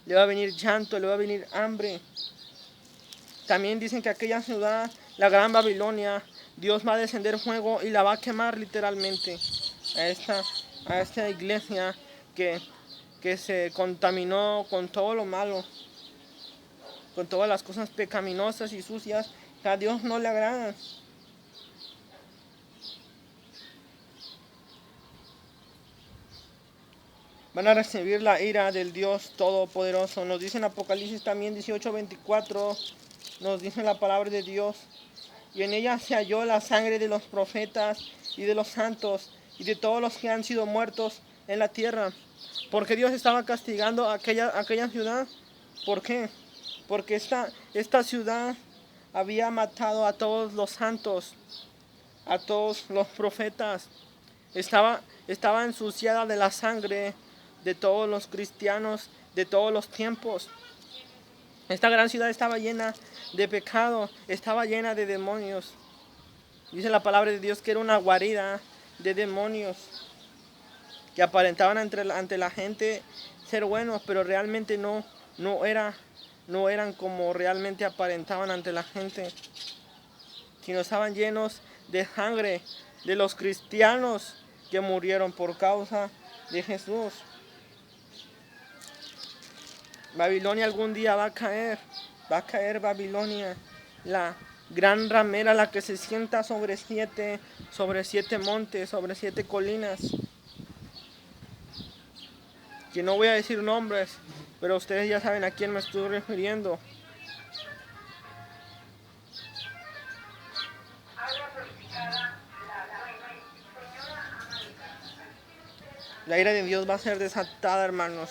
le va a venir llanto, le va a venir hambre. También dicen que aquella ciudad, la gran Babilonia, Dios va a descender fuego y la va a quemar literalmente a esta iglesia que se contaminó con todo lo malo, con todas las cosas pecaminosas y sucias que a Dios no le agradan. Van a recibir la ira del Dios Todopoderoso. Nos dice en Apocalipsis también 18:24, nos dice la palabra de Dios. Y en ella se halló la sangre de los profetas y de los santos y de todos los que han sido muertos en la tierra. ¿Por qué Dios estaba castigando a aquella ciudad? ¿Por qué? Porque esta ciudad había matado a todos los santos, a todos los profetas. Estaba ensuciada de la sangre de todos los cristianos de todos los tiempos. Esta gran ciudad estaba llena de pecado, estaba llena de demonios. Dice la palabra de Dios que era una guarida de demonios que aparentaban ante la gente ser buenos, pero realmente no eran como realmente aparentaban ante la gente, sino estaban llenos de sangre de los cristianos que murieron por causa de Jesús. Babilonia algún día va a caer Babilonia, la gran ramera, la que se sienta sobre siete montes, sobre 7 colinas, que no voy a decir nombres, pero ustedes ya saben a quién me estoy refiriendo. La ira de Dios va a ser desatada, hermanos,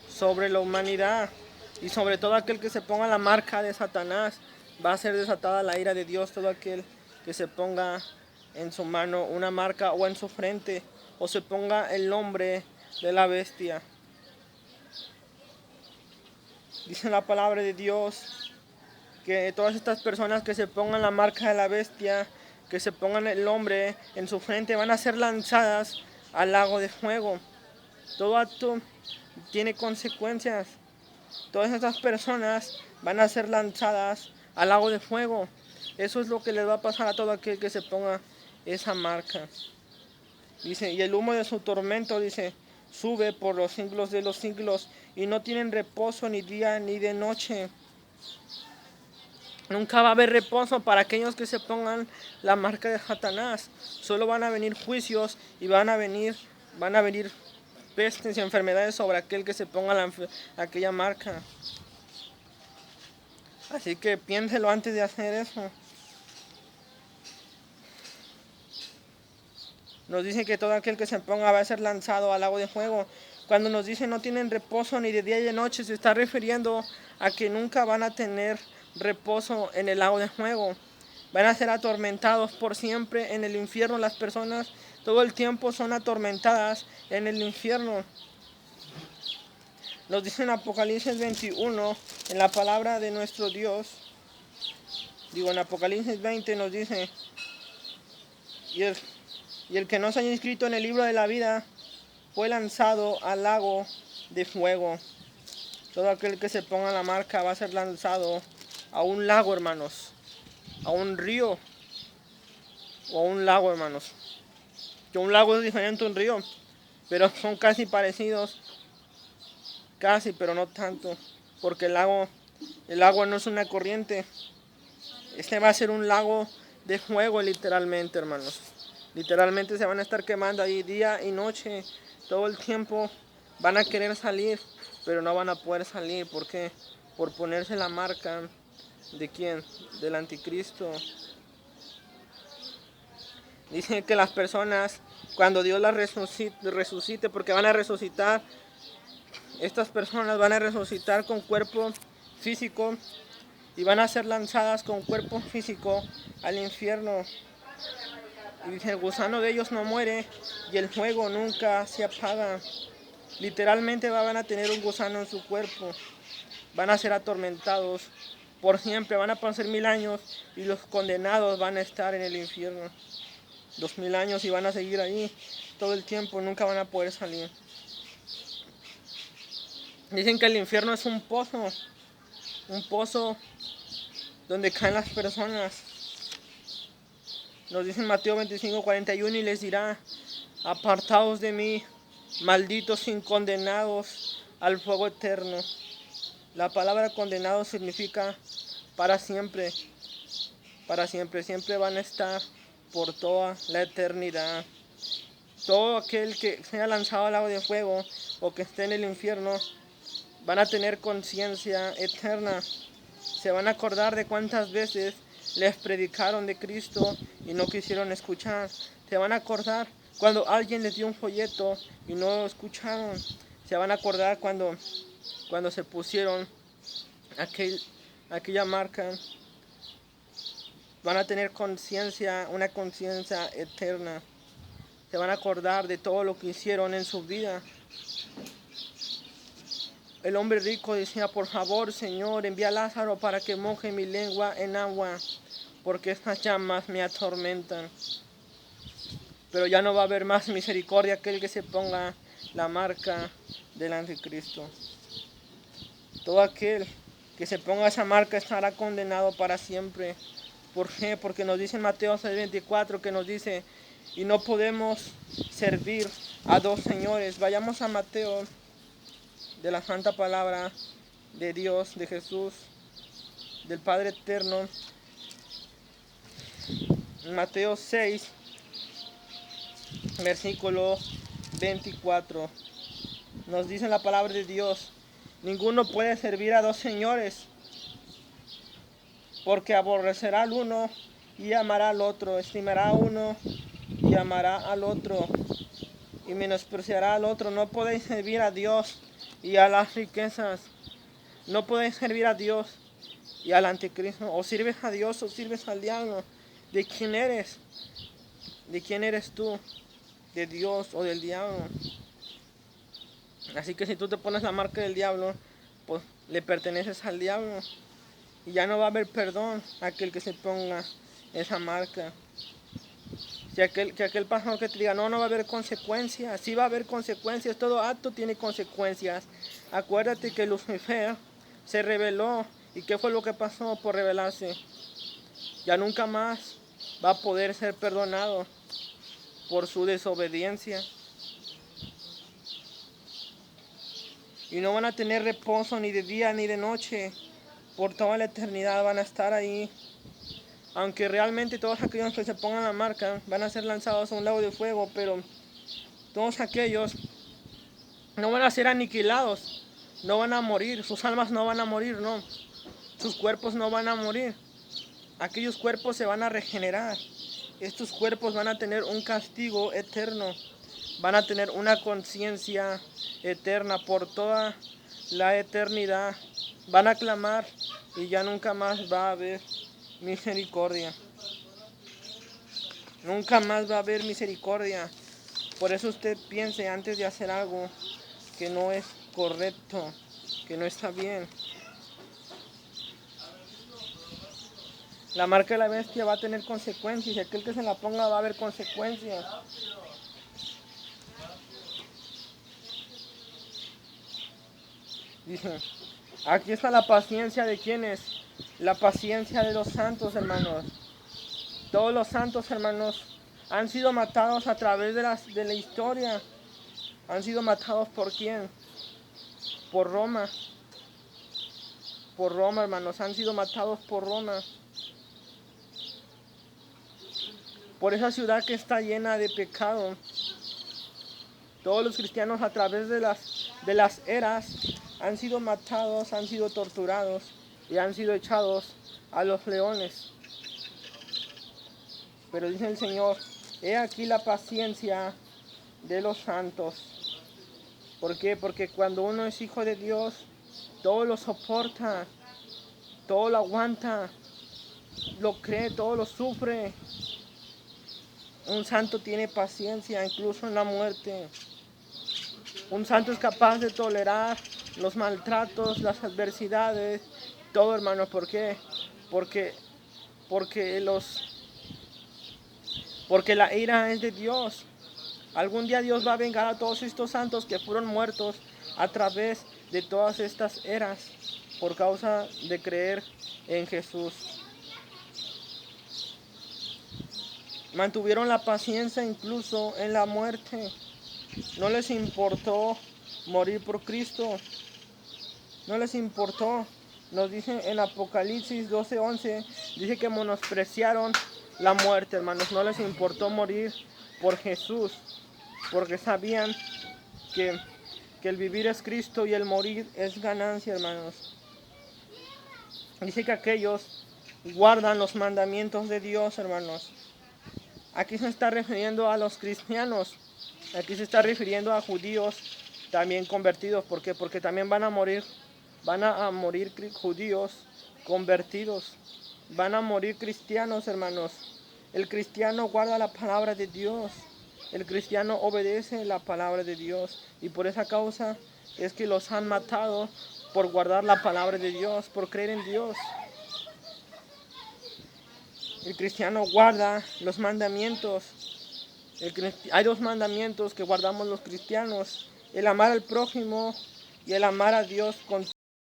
sobre la humanidad y sobre todo aquel que se ponga la marca de Satanás. Va a ser desatada la ira de Dios, todo aquel que se ponga en su mano una marca o en su frente o se ponga el nombre de la bestia. Dice la palabra de Dios que todas estas personas que se pongan la marca de la bestia, que se pongan el nombre en su frente, van a ser lanzadas al lago de fuego. Todo acto tiene consecuencias. Todas estas personas van a ser lanzadas al lago de fuego. Eso es lo que les va a pasar a todo aquel que se ponga esa marca. Dice, y el humo de su tormento, dice, sube por los siglos de los siglos y no tienen reposo ni día ni de noche. Nunca va a haber reposo para aquellos que se pongan la marca de Satanás. Solo van a venir juicios y van a venir pestes y enfermedades sobre aquel que se ponga aquella marca. Así que piénselo antes de hacer eso. Nos dice que todo aquel que se ponga va a ser lanzado al lago de fuego. Cuando nos dice no tienen reposo ni de día ni de noche, se está refiriendo a que nunca van a tener reposo en el lago de fuego. Van a ser atormentados por siempre en el infierno. Las personas todo el tiempo son atormentadas en el infierno. Nos dice en Apocalipsis 21, en la palabra de nuestro Dios, en Apocalipsis 20 nos dice, y el que no se haya inscrito en el libro de la vida fue lanzado al lago de fuego. Todo aquel que se ponga la marca va a ser lanzado a un lago, hermanos, a un río o a un lago, hermanos. Que un lago es diferente a un río, pero son casi parecidos, casi, pero no tanto, porque el agua no es una corriente. Este va a ser un lago de fuego, literalmente, hermanos. Literalmente se van a estar quemando ahí día y noche, todo el tiempo. Van a querer salir, pero no van a poder salir. ¿Por qué? Por ponerse la marca ¿de quién? Del anticristo. Dicen que las personas, cuando Dios las resucite, porque van a resucitar, estas personas van a resucitar con cuerpo físico y van a ser lanzadas con cuerpo físico al infierno. Y dice, el gusano de ellos no muere y el fuego nunca se apaga. Literalmente van a tener un gusano en su cuerpo. Van a ser atormentados por siempre. Van a pasar 1000 años y los condenados van a estar en el infierno. 2000 años y van a seguir ahí todo el tiempo. Nunca van a poder salir. Dicen que el infierno es un pozo donde caen las personas. Nos dice en Mateo 25:41 y les dirá, apartaos de mí, malditos y condenados al fuego eterno. La palabra condenado significa para siempre. Para siempre, siempre van a estar por toda la eternidad. Todo aquel que sea lanzado al lago de fuego o que esté en el infierno van a tener conciencia eterna. Se van a acordar de cuántas veces les predicaron de Cristo y no quisieron escuchar. Se van a acordar cuando alguien les dio un folleto y no escucharon. Se van a acordar cuando se pusieron aquella marca. Van a tener conciencia, una conciencia eterna. Se van a acordar de todo lo que hicieron en su vida. El hombre rico decía, por favor, Señor, envía a Lázaro para que moje mi lengua en agua, porque estas llamas me atormentan. pero ya no va a haber más misericordia aquel que se ponga la marca del anticristo. Todo aquel que se ponga esa marca estará condenado para siempre. ¿Por qué? Porque nos dice en Mateo 6:24 que nos dice, y no podemos servir a dos señores. Vayamos a Mateo, de la santa palabra de Dios, de Jesús, del Padre Eterno. Mateo 6, versículo 24. Nos dice la palabra de Dios, ninguno puede servir a dos señores, porque aborrecerá al uno y amará al otro, estimará a uno y amará al otro, y menospreciará al otro. No podéis servir a Dios y a las riquezas. No podéis servir a Dios y al anticristo. O sirves a Dios o sirves al diablo. ¿De quién eres? ¿De quién eres tú? ¿De Dios o del diablo? Así que si tú te pones la marca del diablo, pues le perteneces al diablo. Y ya no va a haber perdón a aquel que se ponga esa marca. Que aquel pastor que te diga, no va a haber consecuencias. Sí va a haber consecuencias, todo acto tiene consecuencias. Acuérdate que Lucifer se rebeló. ¿Y qué fue lo que pasó por rebelarse? Ya nunca más va a poder ser perdonado por su desobediencia. Y no van a tener reposo ni de día ni de noche. Por toda la eternidad van a estar ahí. Aunque realmente todos aquellos que se pongan la marca van a ser lanzados a un lago de fuego, pero todos aquellos no van a ser aniquilados, no van a morir, sus almas no van a morir, no, sus cuerpos no van a morir. Aquellos cuerpos se van a regenerar. Estos cuerpos van a tener un castigo eterno, van a tener una conciencia eterna por toda la eternidad. Van a clamar y ya nunca más va a haber misericordia. Nunca más va a haber misericordia. Por eso usted piense antes de hacer algo que no es correcto, que no está bien. La marca de la bestia va a tener consecuencias y aquel que se la ponga va a haber consecuencias. Dice, aquí está la paciencia de quienes, la paciencia de los santos, hermanos. Todos los santos, hermanos, han sido matados a través de la historia. Han sido matados ¿por quién? Por Roma. Por Roma, hermanos, han sido matados por Roma. Por esa ciudad que está llena de pecado. Todos los cristianos a través de las eras han sido matados, han sido torturados y han sido echados a los leones. Pero dice el Señor, he aquí la paciencia de los santos. ¿Por qué? Porque cuando uno es hijo de Dios, todo lo soporta, todo lo aguanta, lo cree, todo lo sufre. Un santo tiene paciencia incluso en la muerte. Un santo es capaz de tolerar los maltratos, las adversidades, todo, hermano. ¿Por qué? Porque la ira es de Dios. Algún día Dios va a vengar a todos estos santos que fueron muertos a través de todas estas eras por causa de creer en Jesús. Mantuvieron la paciencia incluso en la muerte. No les importó morir por Cristo. No les importó. Nos dice en Apocalipsis 12:11, dice que menospreciaron la muerte, hermanos. No les importó morir por Jesús, porque sabían que el vivir es Cristo y el morir es ganancia, hermanos. Dice que aquellos guardan los mandamientos de Dios, hermanos. Aquí se está refiriendo a los cristianos. Aquí se está refiriendo a judíos también convertidos. ¿Por qué? Porque también van a morir judíos convertidos. Van a morir cristianos, hermanos. El cristiano guarda la palabra de Dios. El cristiano obedece la palabra de Dios. Y por esa causa es que los han matado por guardar la palabra de Dios, por creer en Dios. El cristiano guarda los mandamientos. Hay dos mandamientos que guardamos los cristianos: el amar al prójimo y el amar a Dios con